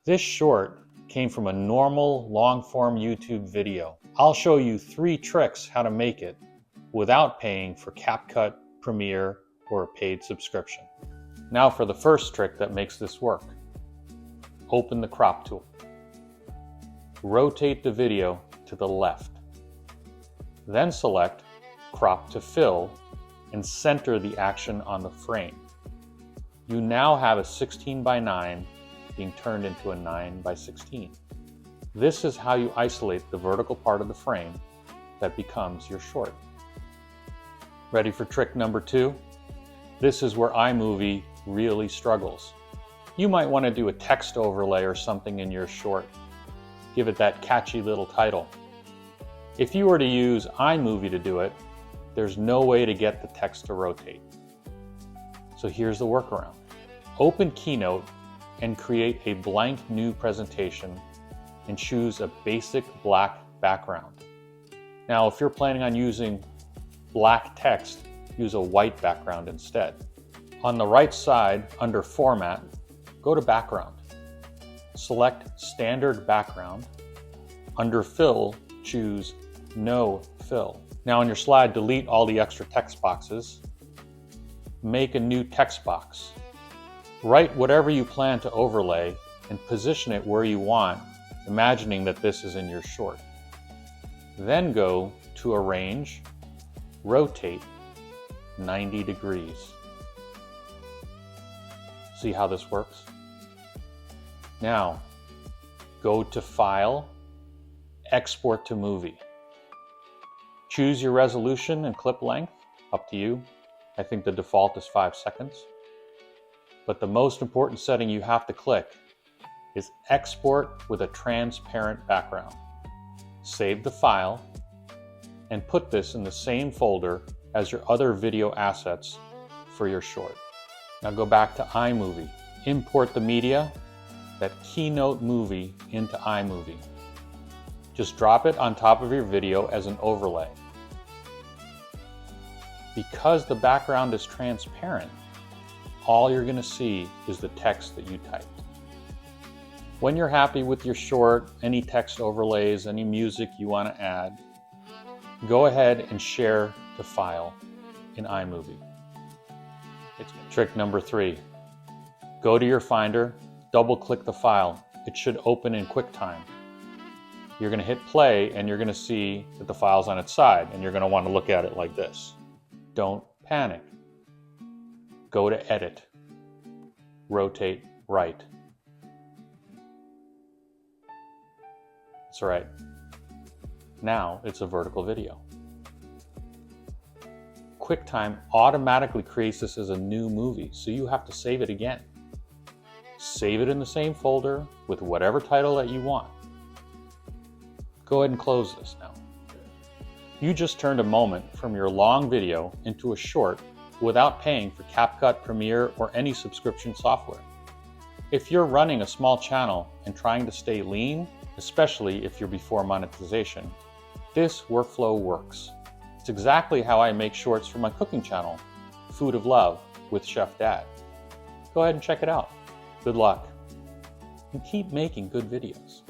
This short came from a normal long-form YouTube video. I'll show you 3 tricks how to make it without paying for CapCut, Premiere, or a paid subscription. Now for the first trick that makes this work. Open the crop tool. Rotate the video to the left. Then select Crop to Fill and center the action on the frame. You now have a 16:9 being turned into a 9:16. This is how you isolate the vertical part of the frame that becomes your short. Ready for trick number 2? This is where iMovie really struggles. You might want to do a text overlay or something in your short. Give it that catchy little title. If you were to use iMovie to do it, there's no way to get the text to rotate. So here's the workaround. Open Keynote and create a blank new presentation and choose a basic black background. Now, if you're planning on using black text, use a white background instead. On the right side, under Format, go to Background. Select Standard Background. Under Fill, choose No Fill. Now on your slide, delete all the extra text boxes. Make a new text box. Write whatever you plan to overlay and position it where you want, imagining that this is in your short. Then go to Arrange, Rotate 90 degrees. See how this works? Now, go to File, Export to Movie. Choose your resolution and clip length, up to you. I think the default is 5 seconds. But the most important setting you have to click is Export with a transparent background. Save the file and put this in the same folder as your other video assets for your short. Now go back to iMovie. Import the media, that Keynote movie, into iMovie. Just drop it on top of your video as an overlay. Because the background is transparent, all you're going to see is the text that you typed. When you're happy with your short, any text overlays, any music you want to add, go ahead and share the file in iMovie. Trick number 3. Go to your Finder, double-click the file. It should open in QuickTime. You're going to hit play and you're going to see that the file's on its side and you're going to want to look at it like this. Don't panic. Go to Edit. Rotate right. That's right. Now it's a vertical video. QuickTime automatically creates this as a new movie, so you have to save it again. Save it in the same folder with whatever title that you want. Go ahead and close this now. You just turned a moment from your long video into a short without paying for CapCut, Premiere, or any subscription software. If you're running a small channel and trying to stay lean, especially if you're before monetization, this workflow works. It's exactly how I make shorts for my cooking channel, Food of Love with Chef Dad. Go ahead and check it out. Good luck, and keep making good videos.